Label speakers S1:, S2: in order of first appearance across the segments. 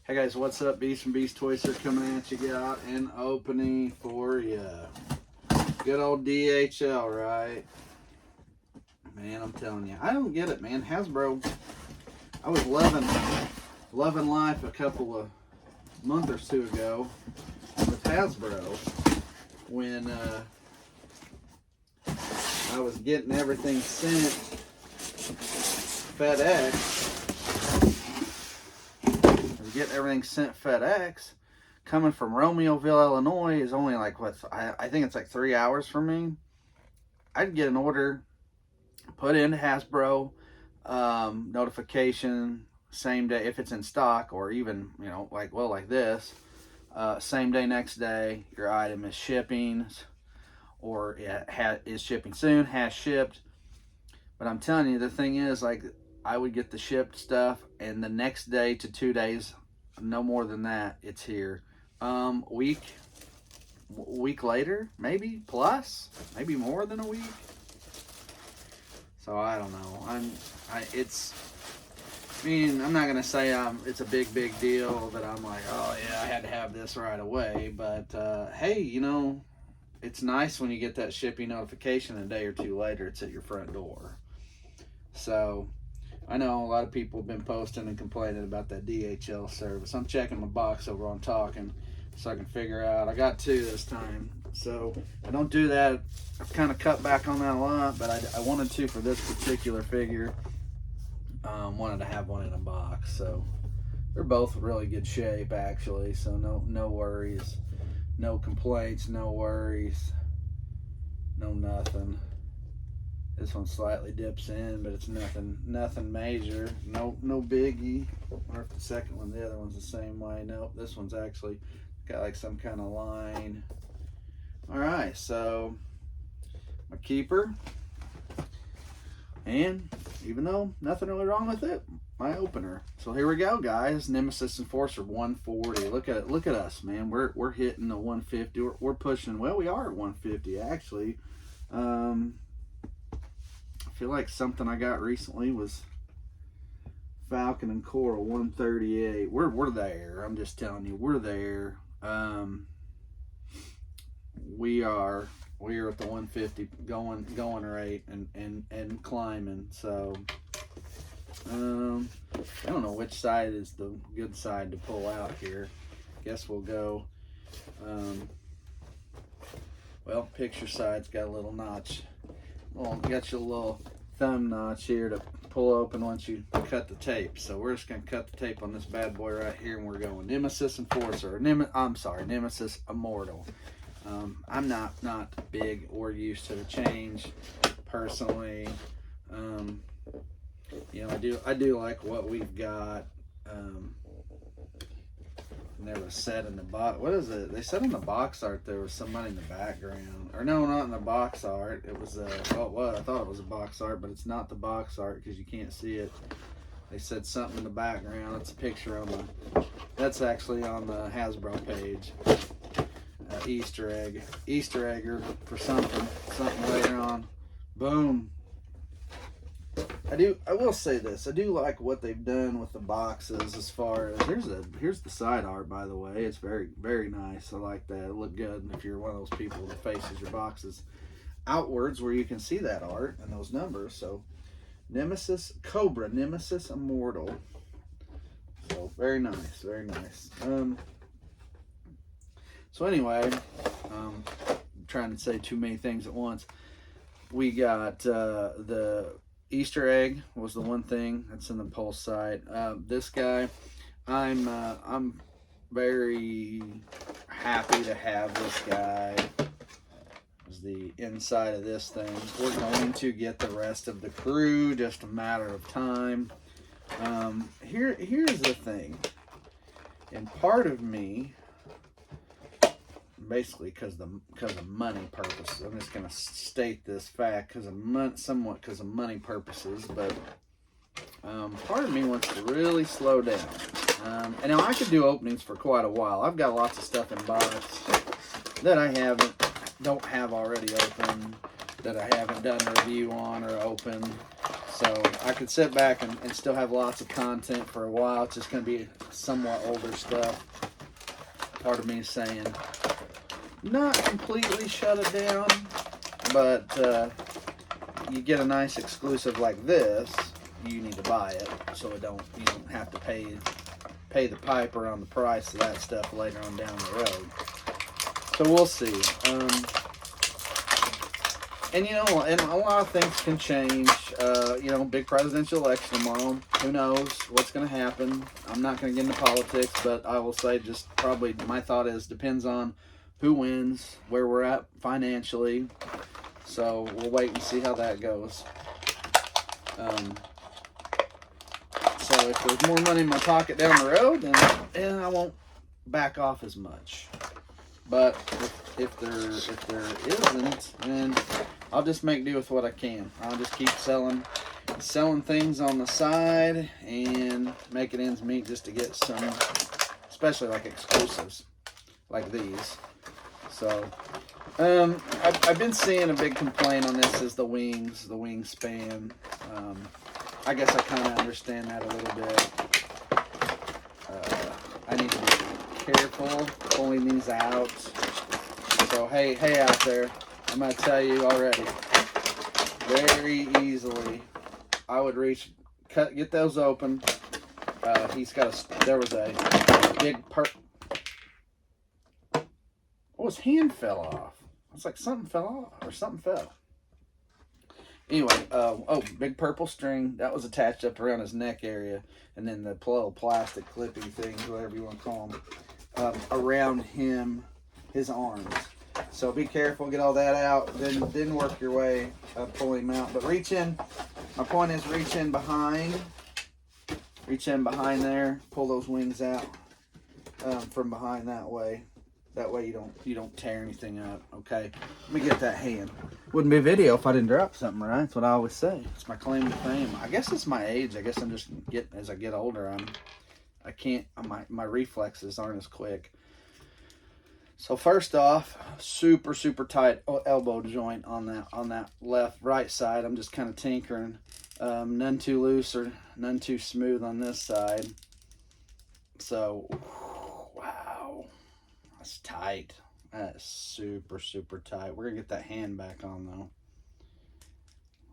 S1: Hey guys, what's up? Beast from Beast Toys are coming at you. Got an opening for you. Good old DHL, right? Man, I'm telling you, I don't get it, man. Hasbro, I was loving life a couple of month or two ago with Hasbro when I was getting everything sent FedEx. Getting everything sent FedEx, coming from Romeoville, Illinois is only like what I think it's like 3 hours from me. I'd get an order, put it into Hasbro, notification same day if it's in stock, or even like this, same day, next day your item is shipping, or is shipping soon, has shipped. But I'm telling you, the thing is, like, I would get the shipped stuff, and the next day to 2 days, no more than that, it's here. Week later, maybe plus, maybe more than a week. So I don't know. I'm not gonna say it's a big deal that I'm like, oh yeah, I had to have this right away. But hey, it's nice when you get that shipping notification a day or two later, it's at your front door. So I know a lot of people have been posting and complaining about that DHL service. I'm checking my box over on Talking so I can figure out. I got 2 this time. So I don't do that. I've kind of cut back on that a lot, but I wanted to for this particular figure. Wanted to have one in a box. So they're both really good shape, actually. So no worries. No complaints, no worries. No nothing. This one slightly dips in, but it's nothing major. No biggie. Or if the second one, the other one's the same way. Nope, this one's actually got like some kind of line. All right, so my keeper. And even though nothing really wrong with it, my opener. So here we go, guys. Nemesis Enforcer 140. Look at us, man. We're hitting the 150. We're pushing. Well, we are at 150 actually. I feel like something I got recently was Falcon and Coral 138. We're there. I'm just telling you, we're there. We are at the 150 going rate and climbing. So I don't know which side is the good side to pull out here. Guess we'll go. Well, picture side's got a little notch. Well, got your little thumb notch here to pull open once you cut the tape. So we're just gonna cut the tape on this bad boy right here, and we're going Nemesis Enforcer. Nemesis Immortal. I'm not big or used to the change personally. I do like what we've got. There was said in the box. What is it? They said in the box art there was somebody in the background. Or no, not in the box art. It was I thought it was a box art, but it's not the box art because you can't see it. They said something in the background. It's a picture on that's actually on the Hasbro page. Easter egger for something later on. Boom. I will say this. I do like what they've done with the boxes as far as here's the side art, by the way. It's very, very nice. I like that. It looked good if you're one of those people that faces your boxes outwards where you can see that art and those numbers. So Nemesis Immortal. So very nice, very nice. So anyway, I'm trying to say too many things at once. We got the Easter egg was the one thing that's in the pulse side. This guy, I'm very happy to have this guy. Is the inside of this thing. We're going to get the rest of the crew, just a matter of time. Here's the thing, and part of me, basically because of money purposes, I'm just going to state this fact somewhat because of money purposes, but part of me wants to really slow down. And now I could do openings for quite a while. I've got lots of stuff in box that I don't have already open, that I haven't done a review on or open. So I could sit back and still have lots of content for a while. It's just going to be somewhat older stuff. Part of me is saying, not completely shut it down, but you get a nice exclusive like this, you need to buy it, so you don't have to pay the piper on the price of that stuff later on down the road. So we'll see. And and a lot of things can change. Big presidential election tomorrow. Who knows what's going to happen? I'm not going to get into politics, but I will say just probably my thought is depends on who wins, where we're at financially. So we'll wait and see how that goes. So if there's more money in my pocket down the road, then I won't back off as much. But if there isn't, then I'll just make do with what I can. I'll just keep selling things on the side and making ends meet just to get some, especially like exclusives like these. So I've been seeing a big complaint on this is the wingspan. I guess I kind of understand that a little bit. I need to be careful pulling these out. So hey out there, I'm gonna tell you already, very easily I would get those open. There was a big his hand fell off. It's like something fell off or something fell. Anyway, big purple string that was attached up around his neck area, and then the little plastic clipping things, whatever you want to call them, around his arms. So be careful, get all that out, then work your way, pull him out. But reach in. My point is reach in behind there, pull those wings out from behind that way. That way you don't tear anything up, okay? Let me get that hand. Wouldn't be a video if I didn't drop something, right? That's what I always say. It's my claim to fame. I guess it's my age. I guess I'm just as I get older, my reflexes aren't as quick. So first off, super, super tight elbow joint on that right side. I'm just kind of tinkering. None too loose or none too smooth on this side. So, wow. That's tight. That's super, super tight. We're going to get that hand back on, though.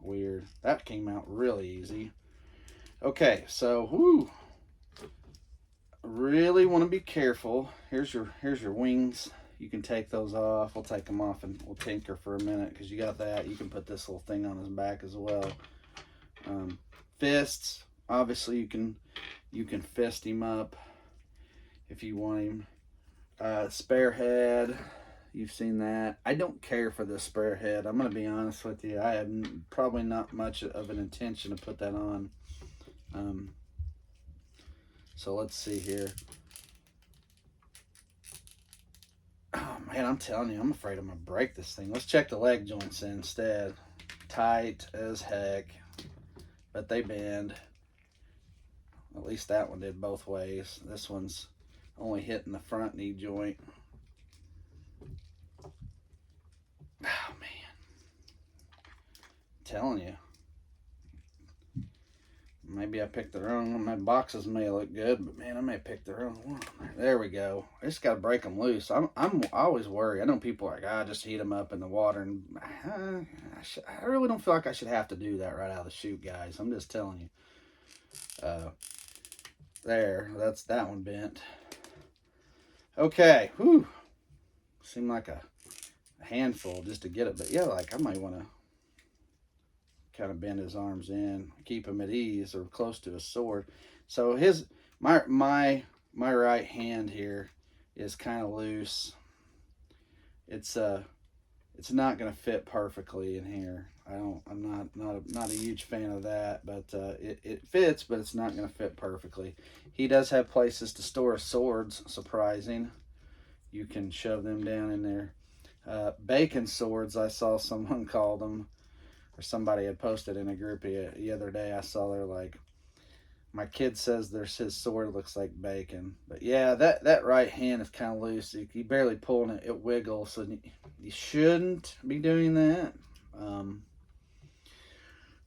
S1: Weird. That came out really easy. Okay, so, really want to be careful. Here's your wings. You can take those off. We'll take them off and we'll tinker for a minute because you got that. You can put this little thing on his back as well. Fists. Obviously, you can fist him up if you want him. Spare head, you've seen that. I don't care for the spare head. I'm going to be honest with you. I have probably not much of an intention to put that on. So let's see here. Oh man, I'm telling you, I'm afraid I'm going to break this thing. Let's check the leg joints instead. Tight as heck, but they bend. At least that one did both ways. This one's only hitting the front knee joint. Oh man, I'm telling you, maybe I picked the wrong one. My boxes may look good, but man, I may pick the wrong one. There we go. I just got to break them loose. I always worry. I know people are like, just heat them up in the water, and I really don't feel like I should have to do that right out of the chute, guys. I'm just telling you. There, that one bent. Okay, whew. Seemed like a handful just to get it, but yeah, like I might want to kind of bend his arms in, keep him at ease or close to his sword. So my right hand here is kind of loose. It's not going to fit perfectly in here. I'm not a huge fan of that, but it fits, but it's not going to fit perfectly. He does have places to store swords, surprising. You can shove them down in there. Bacon swords, I saw someone call them, or somebody had posted in a group the other day. I saw they're like, my kid says his sword looks like bacon. But yeah, that right hand is kind of loose. You barely pulling it, it wiggles, so you shouldn't be doing that.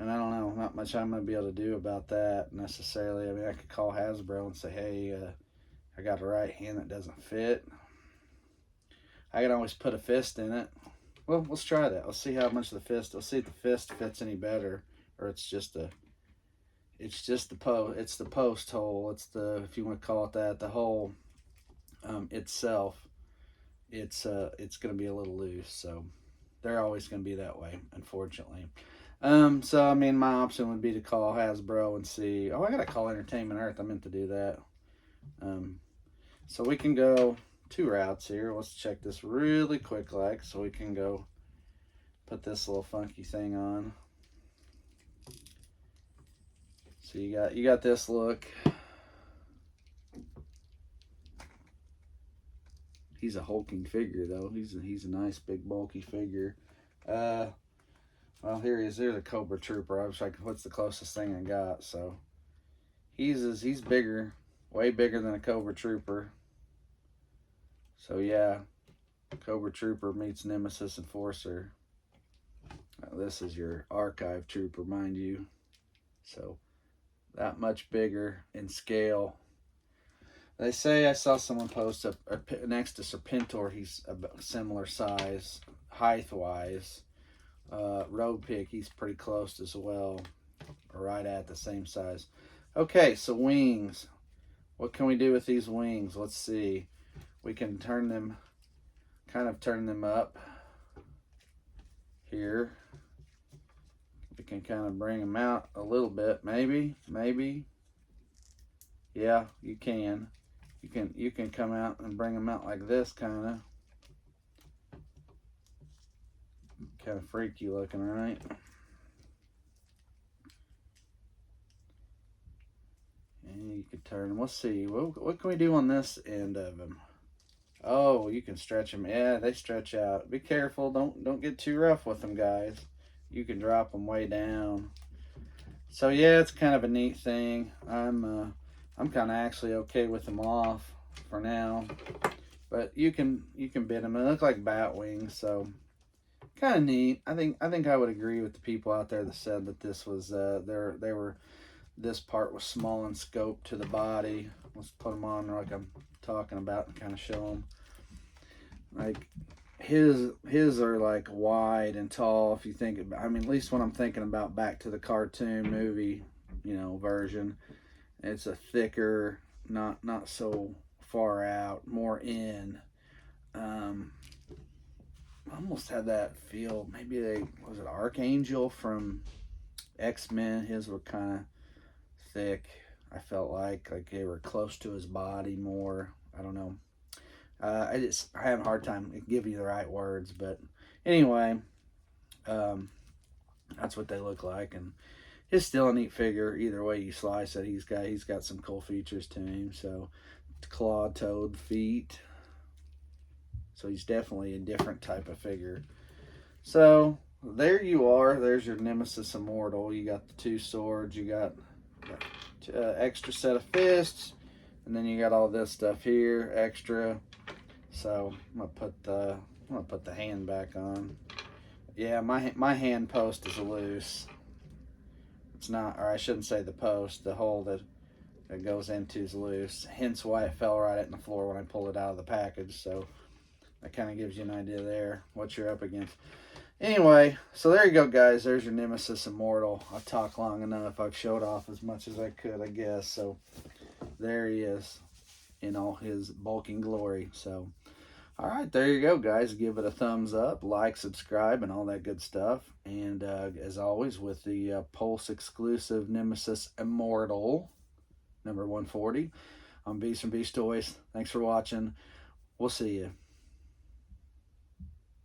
S1: And I don't know, not much I'm going to be able to do about that necessarily. I mean, I could call Hasbro and say, hey, I got a right hand that doesn't fit. I can always put a fist in it. Well, let's try that. Let's see how much the fist. Let's see if the fist fits any better, or it's just the post. It's the post hole. It's the, if you want to call it that, the hole itself. It's going to be a little loose. So they're always going to be that way, unfortunately. So I mean, my option would be to call Hasbro and see. Oh, I gotta call Entertainment Earth. I meant to do that. So we can go 2 routes here. Let's check this really quick, like, so we can go put this little funky thing on. So you got this look. He's a hulking figure though. He's a nice big bulky figure. Well, here he is. There's a Cobra Trooper. I was like, what's the closest thing I got? So he's bigger, way bigger than a Cobra Trooper. So yeah, Cobra Trooper meets Nemesis Enforcer. This is your Archive Trooper, mind you. So that much bigger in scale. They say, I saw someone post up next to Serpentor, he's a similar size, height-wise. Road Pig, he's pretty close as well, right at the same size. Okay, so wings. What can we do with these wings? Let's see. We can turn them up here. We can kind of bring them out a little bit, maybe. Yeah, you can. You can come out and bring them out like this, kind of freaky looking, right? And you can turn them. Let's see. What can we do on this end of them? Oh, you can stretch them. Yeah, they stretch out. Be careful. Don't get too rough with them, guys. You can drop them way down. So yeah, it's kind of a neat thing. I'm kind of actually okay with them off for now, but you can bit them. They look like bat wings, so kind of neat. I think I would agree with the people out there that said that this was this part was small in scope to the body. Let's put them on like I'm talking about and kind of show them. Like his are like wide and tall. If you think about, I mean, at least when I'm thinking about back to the cartoon movie, version, it's a thicker, not so far out, more in. Almost had that feel. Maybe was it Archangel from X-Men. His were kind of thick. I felt like they were close to his body more. I don't know. I have a hard time giving you the right words, but anyway, that's what they look like, and he's still a neat figure. Either way you slice it, he's got some cool features to him. So claw-toed feet. So he's definitely a different type of figure. So there you are. There's your Nemesis Immortal. You got the 2 swords. You got extra set of fists, and then you got all this stuff here extra. So I'm gonna put the hand back on. Yeah, my hand post is loose. It's not, or I shouldn't say the post. The hole that goes into is loose. Hence why it fell right on the floor when I pulled it out of the package. So that kind of gives you an idea there what you're up against. Anyway, so there you go, guys. There's your Nemesis Immortal. I've talked long enough. I've showed off as much as I could, I guess. So there he is in all his bulking glory. So, all right, there you go, guys. Give it a thumbs up, like, subscribe, and all that good stuff. And as always, with the Pulse exclusive Nemesis Immortal, number 140, I'm Beast from Beast Toys. Thanks for watching. We'll see you.